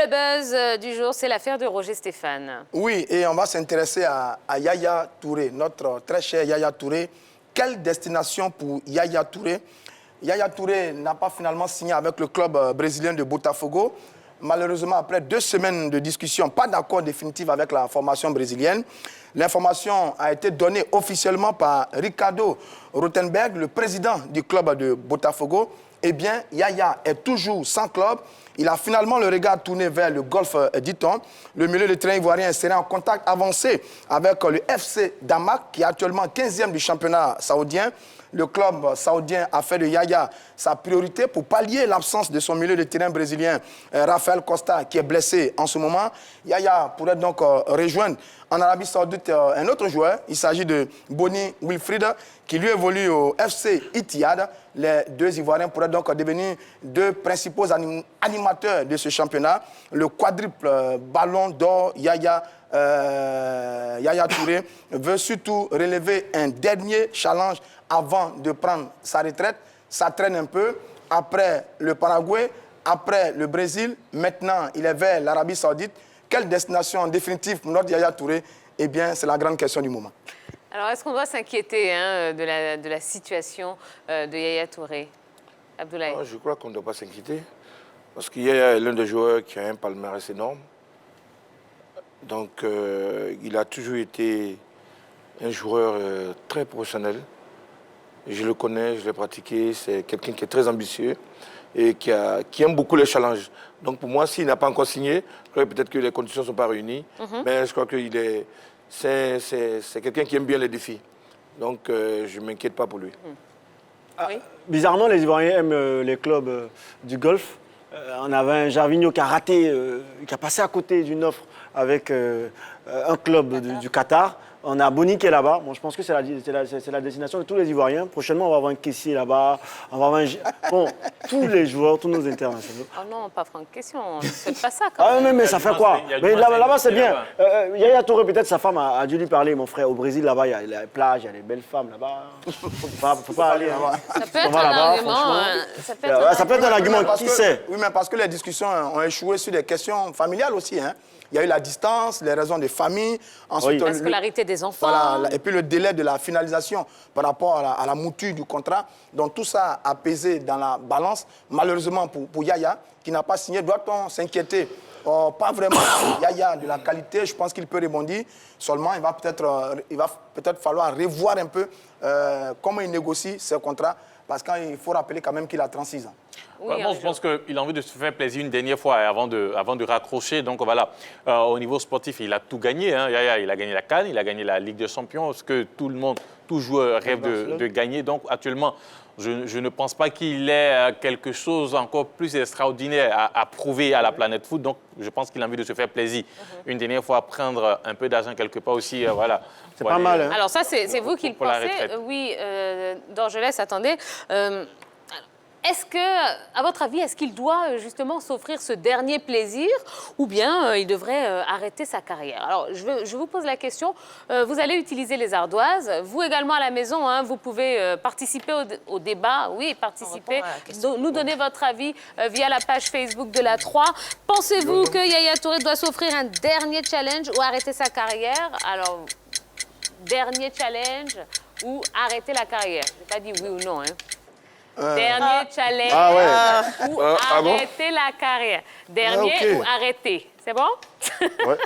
buzz du jour, c'est l'affaire de Roger Stéphane. Oui, et on va s'intéresser à Yaya Touré, notre très cher Yaya Touré. Quelle destination pour Yaya Touré? Yaya Touré n'a pas finalement signé avec le club brésilien de Botafogo. Malheureusement, après 2 semaines de discussion, pas d'accord définitif avec la formation brésilienne. L'information a été donnée officiellement par Ricardo Rothenberg, le président du club de Botafogo. Eh bien, Yaya est toujours sans club. Il a finalement le regard tourné vers le golf d'Iton. Le milieu de terrain ivoirien serait en contact avancé avec le FC Damak, qui est actuellement 15e du championnat saoudien. Le club saoudien a fait de Yaya sa priorité pour pallier l'absence de son milieu de terrain brésilien, Rafael Costa, qui est blessé en ce moment. Yaya pourrait donc rejoindre en Arabie Saoudite un autre joueur. Il s'agit de Boni Wilfried, qui lui évolue au FC Ittihad. Les 2 Ivoiriens pourraient donc devenir 2 principaux animateurs de ce championnat. Le quadruple ballon d'or Yaya Touré veut surtout relever un dernier challenge avant de prendre sa retraite. Ça traîne un peu. Après le Paraguay, après le Brésil, maintenant il est vers l'Arabie Saoudite. Quelle destination en définitive pour notre Yaya Touré? Eh bien, c'est la grande question du moment. Alors, est-ce qu'on doit s'inquiéter de la situation de Yaya Touré? Abdoulaye? Je crois qu'on ne doit pas s'inquiéter. Parce qu'il y a l'un des joueurs qui a un palmarès énorme. Donc, il a toujours été un joueur très professionnel. Je le connais, je l'ai pratiqué. C'est quelqu'un qui est très ambitieux et qui aime beaucoup les challenges. Donc, pour moi, s'il n'a pas encore signé, je crois peut-être que les conditions ne sont pas réunies. Mais je crois qu'il c'est quelqu'un qui aime bien les défis. Donc, je ne m'inquiète pas pour lui. Oui. Bizarrement, les Ivoiriens aiment les clubs du Golfe. On avait un Gervinho qui a raté, qui a passé à côté d'une offre avec un club du Qatar. On a Boni qui est là-bas. Bon, je pense que c'est la destination de tous les Ivoiriens. Prochainement, on va avoir un Kessie là-bas. On va avoir bon, tous les joueurs, tous nos internationaux. Oh non, pas Franck Question. C'est pas ça quand même. Mais ça fait quoi? Mais là-bas, c'est bien. Yaya Touré, peut-être sa femme a dû lui parler, mon frère. Au Brésil, là-bas, il y a les plages, il y a les belles femmes là-bas. Faut pas aller là-bas. Ça peut être un argument. Ça peut être un argument, qui sait? Oui, mais parce que les discussions ont échoué sur des questions familiales aussi. Il y a eu la distance, les raisons de famille. Ensuite, la scolarité des enfants. Voilà, et puis le délai de la finalisation par rapport à la mouture du contrat. Donc tout ça a pesé dans la balance. Malheureusement pour Yaya, qui n'a pas signé, doit-on s'inquiéter? Pas vraiment. Yaya de la qualité, je pense qu'il peut rebondir. Seulement, il va peut-être falloir revoir un peu comment il négocie ses contrats. Parce qu'il faut rappeler quand même qu'il a 36 ans. Oui, moi, je pense qu'il a envie de se faire plaisir une dernière fois avant de raccrocher. Donc voilà, au niveau sportif, il a tout gagné. Yaya, il a gagné la CAN, il a gagné la Ligue des Champions, ce que tout joueur rêve de gagner. Donc actuellement, je ne pense pas qu'il ait quelque chose encore plus extraordinaire à prouver à la planète foot. Donc je pense qu'il a envie de se faire plaisir. Une dernière fois, prendre un peu d'argent quelque part aussi. Voilà. C'est pas mal. Hein? Alors ça, c'est vous qui le pensez. Oui, Dorgelès, attendez. Est-ce que, à votre avis, est-ce qu'il doit justement s'offrir ce dernier plaisir ou bien il devrait arrêter sa carrière? Alors, je vous pose la question. Vous allez utiliser les ardoises. Vous également à la maison, vous pouvez participer au débat. Oui, participer. Nous donner votre avis via la page Facebook de la 3. Pensez-vous que Yaya Touré doit s'offrir un dernier challenge ou arrêter sa carrière? Alors, dernier challenge ou arrêter la carrière? Je n'ai pas dit oui ou non, Dernier challenge ou arrêter la carrière. Dernier ou arrêter. C'est bon? Ouais.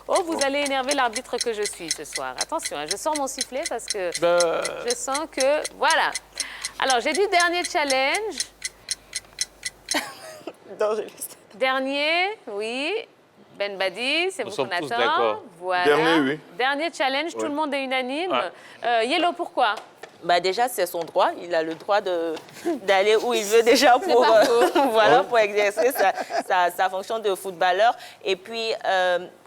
Oh, vous allez énerver l'arbitre que je suis ce soir. Attention, je sors mon sifflet parce que je sens que... Voilà. Alors, j'ai dit dernier challenge. Dernier, oui. Ben Badi, c'est vous qu'on attend. Voilà. Dernier, oui. Dernier challenge, tout le monde est unanime. Yellow, pourquoi? Bah déjà, c'est son droit. Il a le droit d'aller où il veut déjà pour, voilà, pour exercer sa fonction de footballeur. Et puis,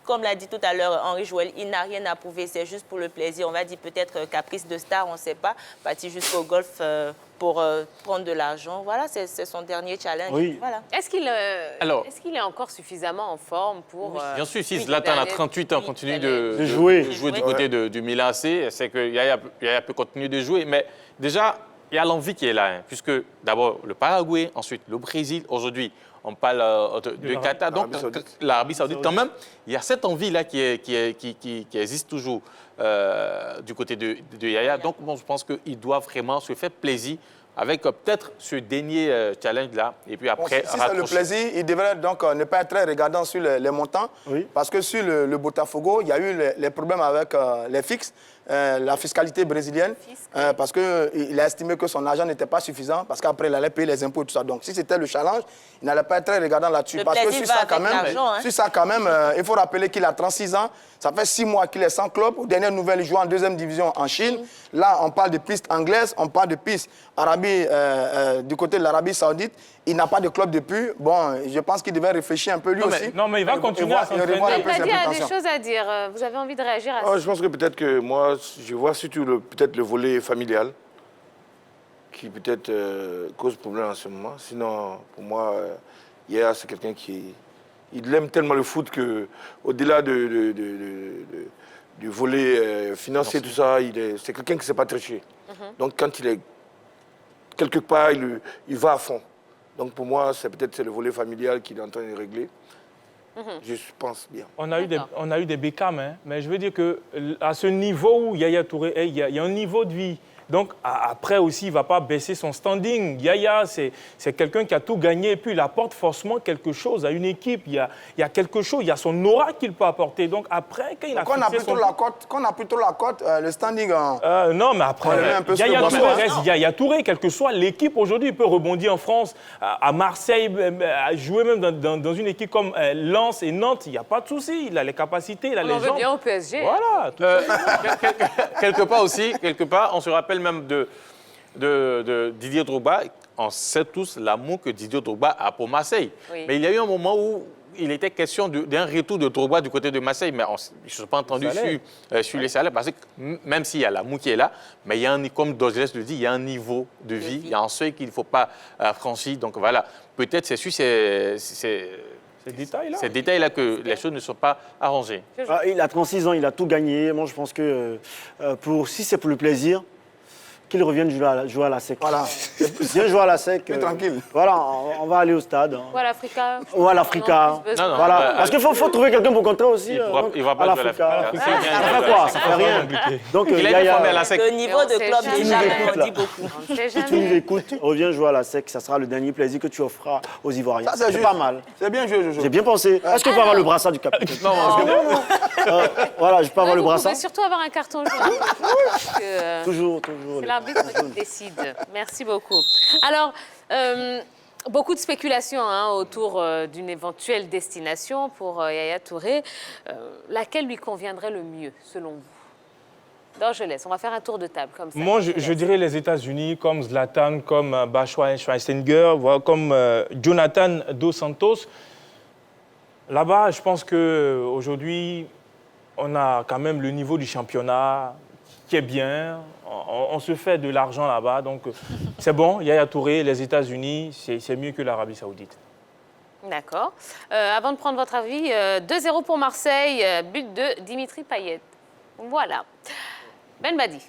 comme l'a dit tout à l'heure Henri Joël, il n'a rien à prouver. C'est juste pour le plaisir. On va dire peut-être caprice de star, on ne sait pas. Parti jusqu'au golf pour prendre de l'argent. Voilà, c'est son dernier challenge. Oui. Voilà. Est-ce qu'il est encore suffisamment en forme pour... Bien sûr, si Zlatan a 38 ans, continue de jouer du côté du Milan AC, c'est que Yaya peut continuer de jouer. Mais déjà, il y a l'envie qui est là, puisque d'abord le Paraguay, ensuite le Brésil. Aujourd'hui, on parle de Qatar, donc l'Arabie Saoudite. Quand même, il y a cette envie-là qui existe toujours du côté de Yaya. Donc, bon, je pense qu'il doit vraiment se faire plaisir avec peut-être ce dernier challenge-là. Et puis après, si c'est le plaisir, il devrait donc ne pas être très regardant sur les montants. Oui. Parce que sur le Botafogo, il y a eu les problèmes avec les fixes, la fiscalité brésilienne, parce qu'il a estimé que son argent n'était pas suffisant, parce qu'après, il allait payer les impôts et tout ça. Donc, si c'était le challenge, il n'allait pas être très regardant là-dessus. Parce que sur ça, quand même, il faut rappeler qu'il a 36 ans. Ça fait 6 mois qu'il est sans club. Aux dernières nouvelles, il joue en 2e division en Chine. Là, on parle de piste anglaise, on parle de piste du côté de l'Arabie Saoudite. Il n'a pas de club depuis. Bon, je pense qu'il devait réfléchir un peu lui aussi. Non, mais il va continuer à s'entraîner. Il a des choses à dire. Vous avez envie de réagir à ça? Je pense que peut-être que moi, je vois surtout peut-être le volet familial qui peut-être cause problème en ce moment. Sinon, pour moi, Yaya, c'est quelqu'un qui... Il aime tellement le foot qu'au-delà du volet financier, tout ça, c'est quelqu'un qui ne sait pas tricher. Donc, quand il est quelque part, il va à fond. Donc, pour moi, c'est peut-être le volet familial qu'il est en train de régler. Je pense bien. On a eu des Beckham, hein, mais je veux dire qu'à ce niveau où Yaya Touré est, il y a un niveau de vie. Donc, après aussi, il ne va pas baisser son standing. Yaya, c'est quelqu'un qui a tout gagné et puis il apporte forcément quelque chose à une équipe. Il y a quelque chose, il y a son aura qu'il peut apporter. Donc, après, quand il a Qu'on a plutôt la cote, le standing... non, mais après, Yaya Touré reste Yaya Touré. Quelle que soit l'équipe, aujourd'hui, il peut rebondir en France, à Marseille, à jouer même dans une équipe comme Lens et Nantes. Il n'y a pas de souci. Il a les capacités, il a les jambes. On veut bien au PSG. Voilà. Quelque part, on se rappelle même de Didier Drogba. On sait tous l'amour que Didier Drogba a pour Marseille. Oui. Mais il y a eu un moment où il était question d'un retour de Drogba du côté de Marseille, mais je ne suis pas entendu sur les salaires, parce que même s'il y a l'amour qui est là, mais il y a comme Dorgelès le dit, il y a un niveau de vie, il y a un seuil qu'il ne faut pas franchir. Donc voilà, peut-être c'est sur ces détails-là que les choses ne sont pas arrangées. Il a 36 ans, il a tout gagné. Moi, je pense que si c'est pour le plaisir, qu'il revienne jouer à la SEC. Voilà. Viens jouer à la SEC. Tranquille. Voilà, on va aller au stade. Ou à l'Africa. Ou à l'Africa. Voilà. Parce qu'il faut trouver quelqu'un pour contrer aussi. Il va pas jouer à l'Africa. Ça fait quoi? Ça fait rien. Donc, il a été formé à la SEC. Le niveau de club déjà, on dit beaucoup. Si tu nous écoutes, reviens jouer à la SEC. Ça sera le dernier plaisir que tu offriras aux Ivoiriens. C'est pas mal. C'est bien joué, Jojo. J'ai bien pensé. Est-ce que je peux avoir le brassard du capitaine? Non. Voilà, je peux avoir le brassard. Vous pouvez surtout avoir un carton jaune. Toujours. L'arbitre qui décide. Merci beaucoup. Alors, beaucoup de spéculations autour d'une éventuelle destination pour Yaya Touré. Laquelle lui conviendrait le mieux, selon vous? Dorgelès, on va faire un tour de table comme ça. Moi, je dirais les États-Unis, comme Zlatan, comme Schweinsteiger, comme Jonathan Dos Santos. Là-bas, je pense qu'aujourd'hui, on a quand même le niveau du championnat qui est bien. On se fait de l'argent là-bas, donc c'est bon. Yaya Touré, les États-Unis, c'est mieux que l'Arabie Saoudite. D'accord. Avant de prendre votre avis, 2-0 pour Marseille, but de Dimitri Payet. Voilà. Ben Badi,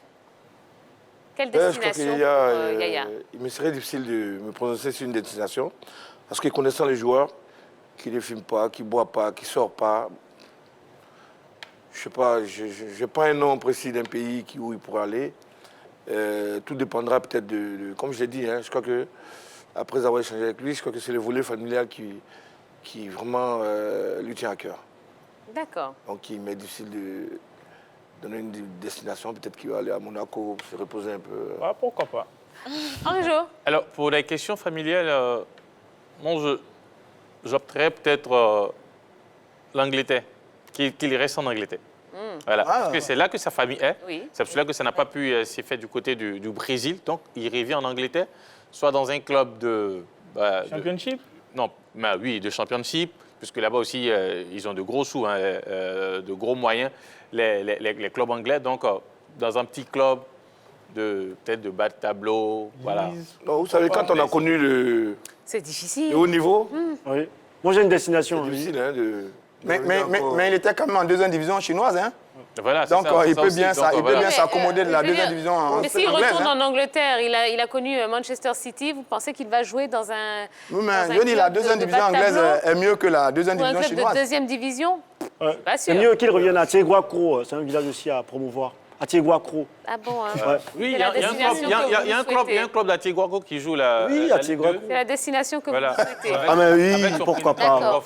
quelle destination pour Yaya? Il me serait difficile de me prononcer sur une destination, parce que connaissant les joueurs, qui ne fument pas, qui ne boivent pas, qui ne sortent pas, je ne sais pas, je n'ai pas un nom précis d'un pays où il pourrait aller. Tout dépendra peut-être comme je l'ai dit, je crois que après avoir échangé avec lui, je crois que c'est le volet familial qui vraiment lui tient à cœur. D'accord. Donc il m'est difficile de donner une destination, peut-être qu'il va aller à Monaco, se reposer un peu. Ah, pourquoi pas. Anjo. Alors, pour les questions familiales, moi, j'opterais peut-être l'Angleterre, qu'il reste en Angleterre. Voilà. Parce que c'est là que sa famille est. Oui. C'est pour cela que ça n'a pas pu s'y faire du côté du Brésil. Donc, il revient en Angleterre, soit dans un club de... Championship? De championship, puisque là-bas aussi, ils ont de gros sous, de gros moyens, les clubs anglais. Donc, dans un petit club, peut-être de bas de tableau, voilà. Non, vous savez, quand on a connu c'est difficile. Le haut niveau, oui. Moi, j'ai une destination. C'est difficile, Mais il était quand même en 2e division chinoise, hein? Voilà, c'est Donc, ça, il ça peut aussi. bien Donc, voilà. s'accommoder de la Je veux deuxième dire, division en mais s'il anglaise. retourne Hein. en Angleterre, il a connu Manchester City, vous pensez qu'il va jouer dans un. Oui, dans un mais je dis, la club deuxième de division bas de anglaise tableau est mieux que la deuxième ou un division club de chinoise. deuxième division? Pas C'est sûr. mieux qu'il revienne à Tieguacro, c'est un village aussi à promouvoir. À Tieguacro. Ah bon, hein. Ouais. Oui, C'est il y la a un club, destination il y a- que il y a- il y a vous un club, il y a souhaitez. un club d'Atieguaco qui joue la. Oui, la à Ligue Tieguaco. 2. C'est la destination que Voilà. vous souhaitez. Ah, mais oui, Avec son pourquoi président. pas. D'accord.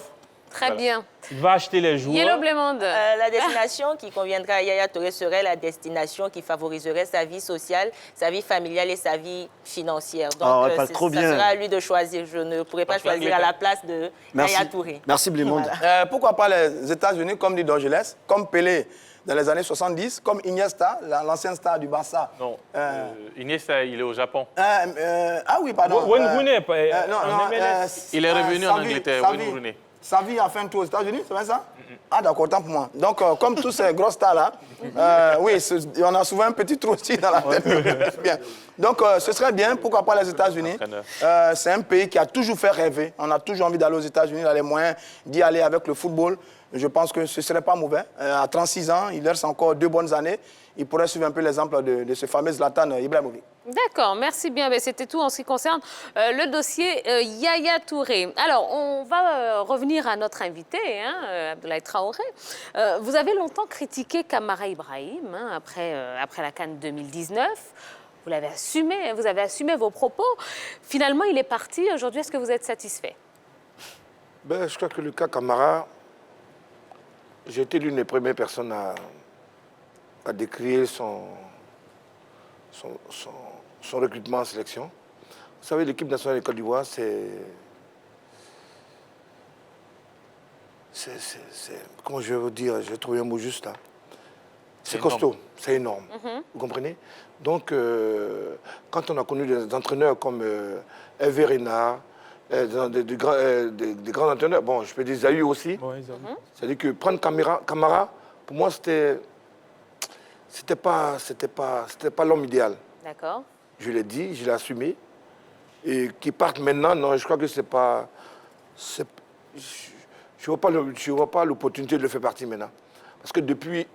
Très bien. Il va acheter les joueurs. Yellow Blémonde. La destination qui conviendrait à Yaya Touré serait la destination qui favoriserait sa vie sociale, sa vie familiale et sa vie financière. Donc, Ah, elle parle trop bien. ça sera à lui de choisir. Je ne pourrais pas Donc, choisir à la place de Yaya Touré. Merci Blémonde. Pourquoi pas les États-Unis, comme dit Dorgelès, comme Pelé dans les années 70, comme Iniesta, l'ancien star du Barça. Non, Iniesta, il est au Japon. Ah oui, pardon. Wayne Rooney, non, en MLS. Il est revenu en Savi, Angleterre, Savi. Wayne Rooney. Savi a fait un tour aux États-Unis, c'est vrai ça? Ah d'accord, tant pour moi. Donc, comme tous ces grosses stars-là, oui, on a souvent un petit trou aussi dans la tête. Bien. Donc, ce serait bien, pourquoi pas les États-Unis. C'est un pays qui a toujours fait rêver. On a toujours envie d'aller aux États-Unis, il a les moyens d'y aller avec le football. Je pense que ce ne serait pas mauvais. À 36 ans, il reste encore 2 bonnes années. Il pourrait suivre un peu l'exemple de ce fameux Zlatan Ibrahimovic. D'accord, merci bien. Ben, c'était tout en ce qui concerne le dossier Yaya Touré. Alors, on va revenir à notre invité, Abdoulaye Traoré. Vous avez longtemps critiqué Kamara Ibrahim après la CAN 2019. Vous l'avez assumé, vous avez assumé vos propos. Finalement, il est parti. Aujourd'hui, est-ce que vous êtes satisfait? Ben, je crois que le cas Camara, j'ai été l'une des premières personnes à décrire son recrutement en sélection. Vous savez, l'équipe nationale de Côte d'Ivoire, comment je vais vous dire, je vais trouver un mot juste là. C'est costaud, c'est énorme. Vous comprenez? Donc, quand on a connu des entraîneurs comme Hervé Renard, des grands entraîneurs, bon, je peux dire Zahir aussi, Ouais, ils ont- c'est-à-dire que prendre Camara, pour moi, c'était pas l'homme idéal. D'accord. Je l'ai dit, je l'ai assumé. Et qu'il parte maintenant, non, je crois que c'est pas... Je ne vois pas l'opportunité de le faire partir maintenant. Parce que depuis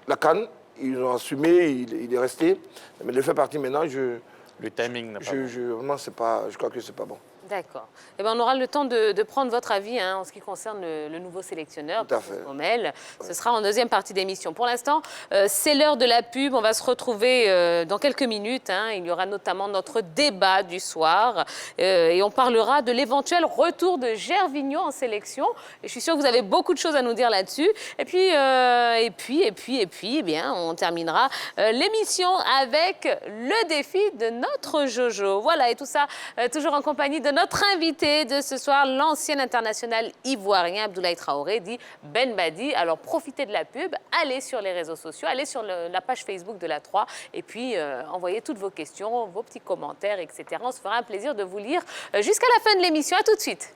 la CAN, ils ont assumé, il est resté. Mais de le faire partir maintenant, Le timing n'a pas. vraiment, je crois que c'est pas bon. D'accord. Eh ben, on aura le temps de prendre votre avis en ce qui concerne le nouveau sélectionneur, Tout à fait. Baumel. Ce sera en deuxième partie d'émission. Pour l'instant, c'est l'heure de la pub. On va se retrouver dans quelques minutes. Il y aura notamment notre débat du soir. Et on parlera de l'éventuel retour de Gervinho en sélection. Et je suis sûre que vous avez beaucoup de choses à nous dire là-dessus. Et puis, eh bien, on terminera l'émission avec le défi de notre Jojo. Voilà, et tout ça, toujours en compagnie de notre invité de ce soir, l'ancien international ivoirien Abdoulaye Traoré, dit Ben Badi. Alors, profitez de la pub, allez sur les réseaux sociaux, allez sur la page Facebook de la 3 et puis envoyez toutes vos questions, vos petits commentaires, etc. On se fera un plaisir de vous lire jusqu'à la fin de l'émission. À tout de suite.